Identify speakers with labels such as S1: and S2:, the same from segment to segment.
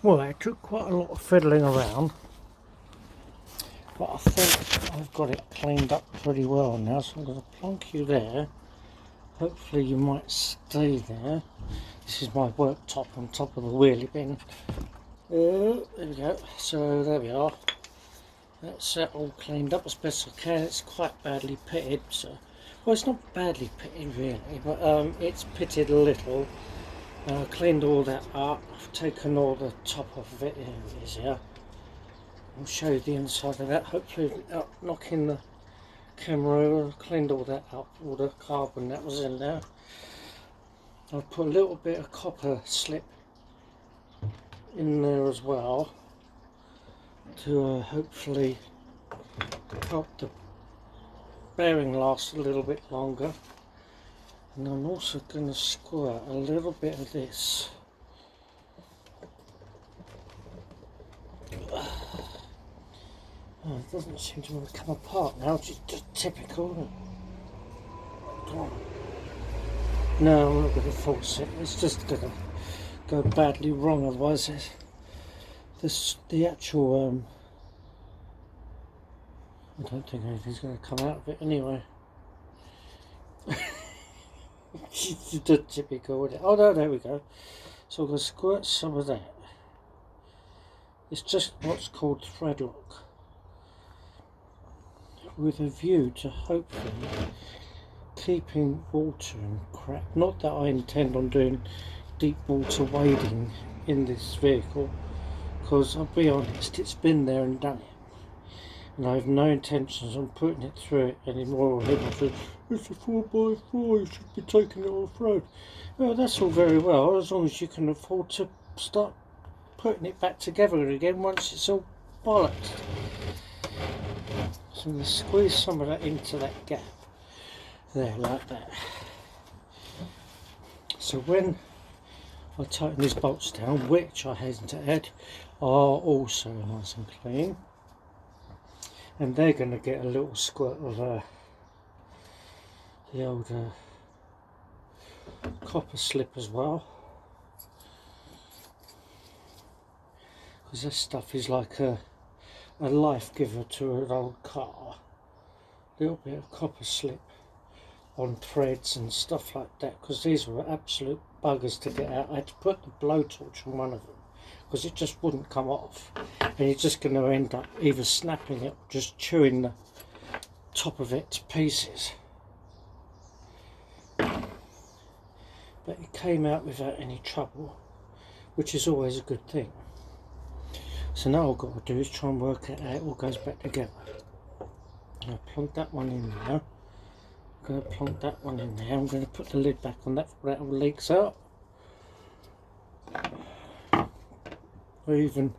S1: Well, it took quite a lot of fiddling around, but I think I've got it cleaned up pretty well now, so I'm going to plonk you there. Hopefully you might stay there. This is my worktop on top of the wheelie bin. There we go. So there we are. That's that all cleaned up as best I can. It's quite badly pitted, so well, it's not badly pitted really, but it's pitted a little. Cleaned all that up. I've taken all the top off of it. Here it is. Here. I'll show you the inside of that. Hopefully, not knocking the camera over. Cleaned all that up. All the carbon that was in there. I've put a little bit of copper slip in there as well to hopefully help the bearing last a little bit longer. And I'm also going to squirt a little bit of this. Oh, it doesn't seem to want to come apart now, which is just typical, isn't it? Come on. No, I'm not going to force it. It's just going to go badly wrong, otherwise the actual I don't think anything's going to come out of it anyway. It's just typical, isn't it? Oh no, there we go. So I'm going to squirt some of that. It's just what's called thread lock, with a view to hopefully keeping water and crap. Not that I intend on doing deep water wading in this vehicle, because I'll be honest, it's been there and done it. And I have no intentions on putting it through it anymore. People say, it's a 4x4, you should be taking it off-road. Well, that's all very well, as long as you can afford to start putting it back together again once it's all bollocks. So I'm going to squeeze some of that into that gap. There, like that. So when I tighten these bolts down, which I hasten to add, are also nice and clean. And they're going to get a little squirt of the old copper slip as well, because this stuff is like a life giver to an old car. A little bit of copper slip on threads and stuff like that, because these were absolute buggers to get out. I had to put the blowtorch on one of them because it just wouldn't come off, and you're just going to end up either snapping it or just chewing the top of it to pieces. But it came out without any trouble, which is always a good thing. So now all I've got to do is try and work it out, it all goes back together. I'll plonk that one in there. I'm going to plonk that one in there. I'm going to put the lid back on that before that all leaks out. I even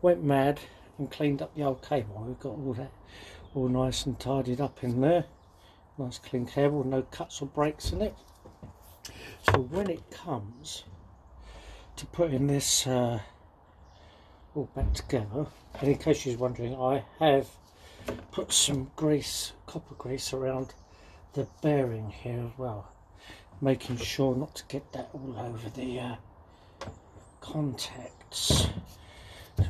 S1: went mad and cleaned up the old cable. We've got all that all nice and tidied up in there. Nice clean cable, no cuts or breaks in it. So when it comes to putting this all back together, and in case you're wondering, I have put some grease, copper grease around the bearing here as well, making sure not to get that all over the contacts. So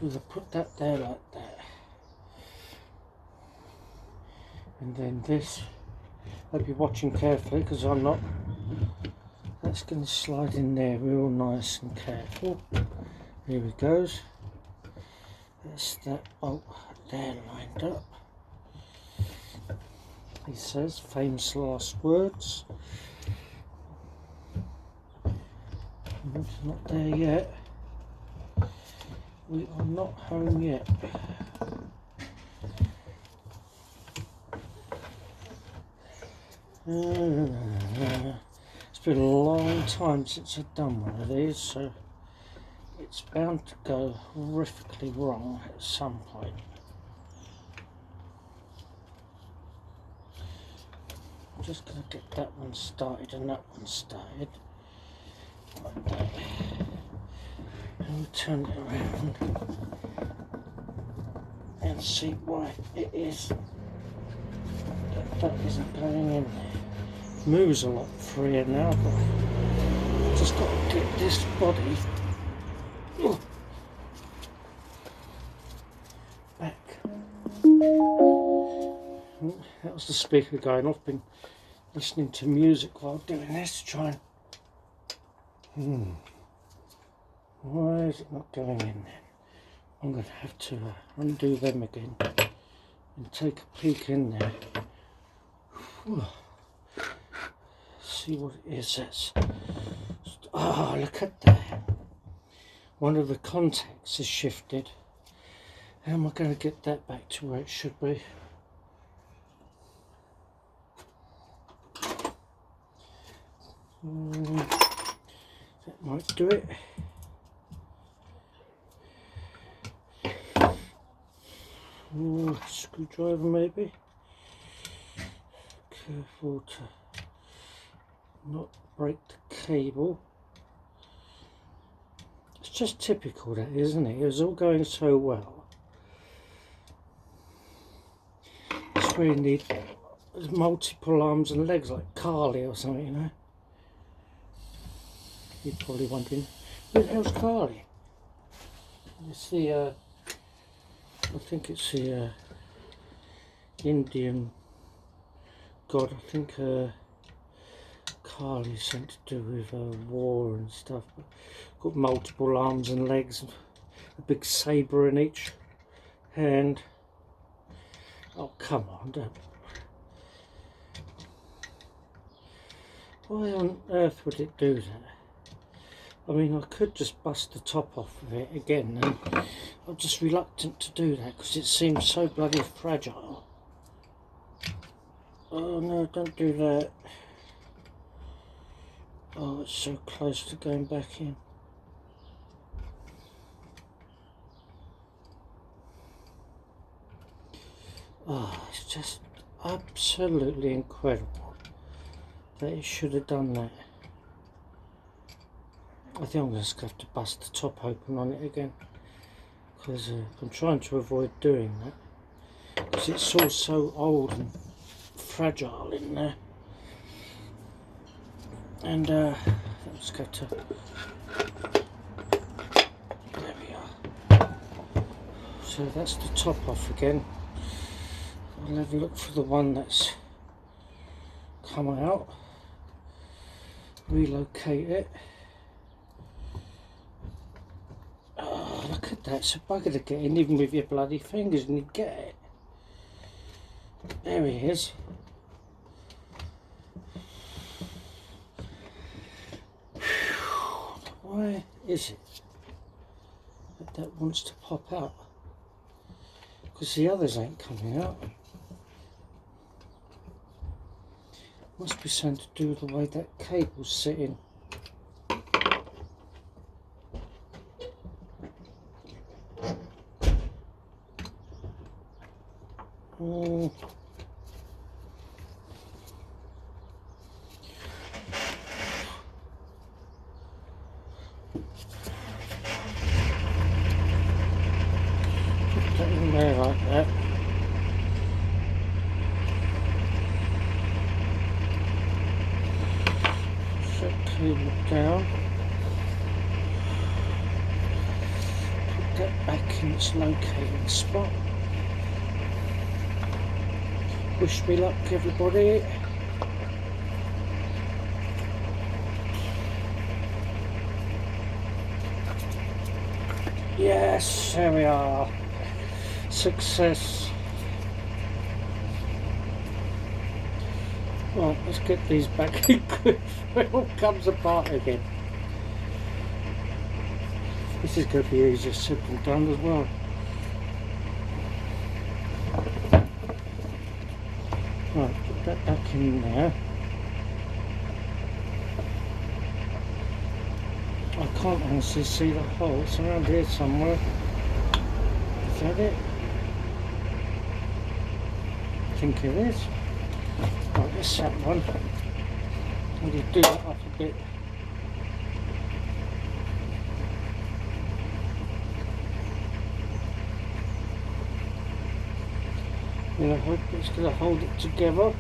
S1: we'll put that there like that, and then this, I'll be watching carefully because I'm not. That's going to slide in there real nice and careful. Here it goes. That's that bolt there lined up. He says famous last words. It's not there yet. We are not home yet. It's been a long time since I've done one of these, so it's bound to go horrifically wrong at some point. I'm just going to get that one started and that one started. Like that. And we'll turn it around and see why it is that isn't going in there. Moves a lot freer now, but just got to get this body That was the speaker going off. Been listening to music while doing this to try and... Why is it not going in then? I'm going to have to undo them again and take a peek in there. Whew. See what it is. That's... Oh, look at that. One of the contacts is shifted. How am I going to get that back to where it should be? That might do it. Screwdriver maybe. Careful to not break the cable. It's just typical, that, isn't it? It was all going so well. It's where you need multiple arms and legs, like Carly or something, you know. You're probably wondering, who the hell's Carly? It's the, I think it's the Indian god. I think Kali's something to do with war and stuff. But got multiple arms and legs, a big sabre in each hand. Oh, come on, don't. Why on earth would it do that? I mean, I could just bust the top off of it again, and I'm just reluctant to do that because it seems so bloody fragile. Oh no, don't do that. Oh, it's so close to going back in. Oh, it's just absolutely incredible that it should have done that. I think I'm just going to have to bust the top open on it again, because I'm trying to avoid doing that because it's all so old and fragile in there. And I'm just going to... There we are. So that's the top off again. I'll have a look for the one that's come out. Relocate it. Oh, look at that. It's a bugger to get in, even with your bloody fingers, and you get it. There he is. Why is it that that wants to pop out? Because the others ain't coming out. Must be something to do with the way that cable's sitting. Put that in there like that. Set cable down. Put that back in its locating spot. Wish me luck, everybody. Yes, there we are. Success. Right, let's get these back in good. It all comes apart again. This is going to be easier said than done as well. Right, put that back in there. I can't honestly see the hole. It's around here somewhere. Is that it? I think it is. Right, let's that one. I'm going to do that up a bit. And I hope it's going to hold it together.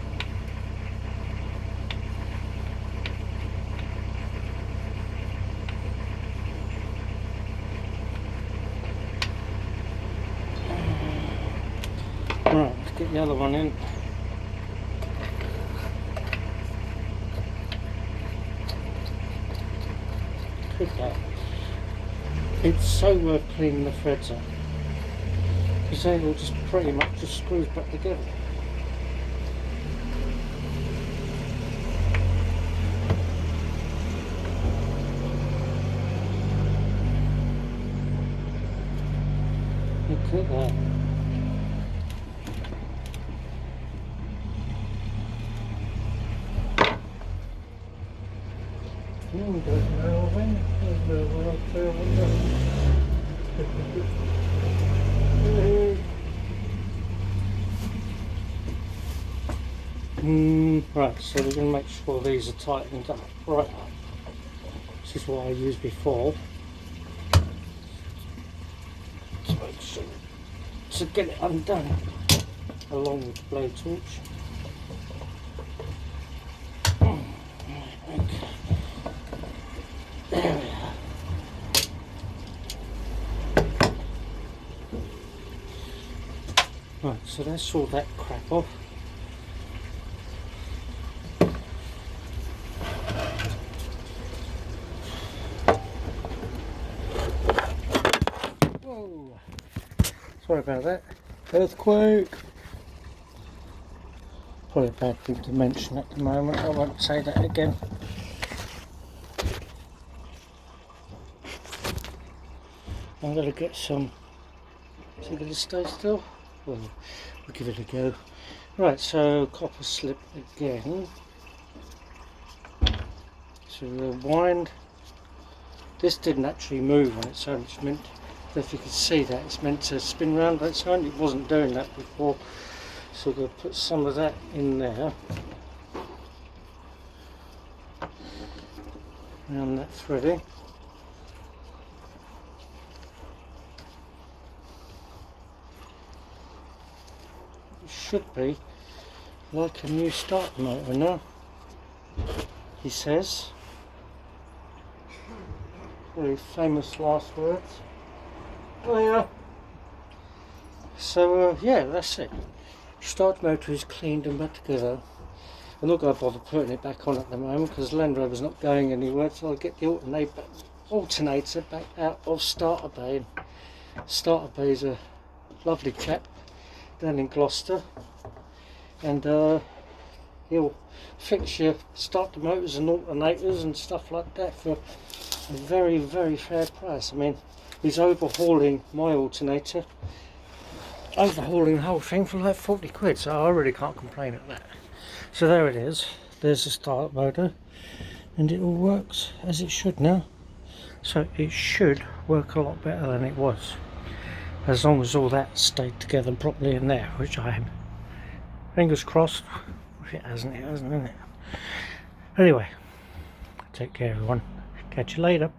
S1: Right, let's get the other one in. could that. It's so worth cleaning the threads up, because then it'll just pretty much just screws back together. Look at that. You don't know when, I'll tell you. Right, so we're going to make sure these are tightened up right up. This is what I used before. To make sure to get it undone along with the blowtorch. Okay. There we are. Right, so that's all that crap off. Whoa! Sorry about that. Earthquake! Probably a bad thing to mention at the moment, I won't say that again. I'm going to get some. Is it going to stay still? Well, we'll give it a go. Right, so copper slip again. So we'll wind. This didn't actually move on its own. It's meant, if you can see that, it's meant to spin round on its own. It wasn't doing that before. So we'll put some of that in there. Around that threading. Should be like a new starter motor now, he says. Very famous last words. Oh yeah. So yeah, that's it. Starter motor is cleaned and back together. I'm not going to bother putting it back on at the moment because Land Rover's not going anywhere, so I'll get the alternator back out of starter bay. Starter bay's a lovely chap down in Gloucester, and he'll fix your starter motors and alternators and stuff like that for a very, very fair price. I mean, he's overhauling my alternator, overhauling the whole thing for like 40 quid, so I really can't complain at that. So there it is, there's the starter motor, and it all works as it should now. So it should work a lot better than it was, as long as all that stayed together properly in there, which I am. Fingers crossed. If it hasn't, it hasn't, isn't it? Anyway, take care everyone. Catch you later.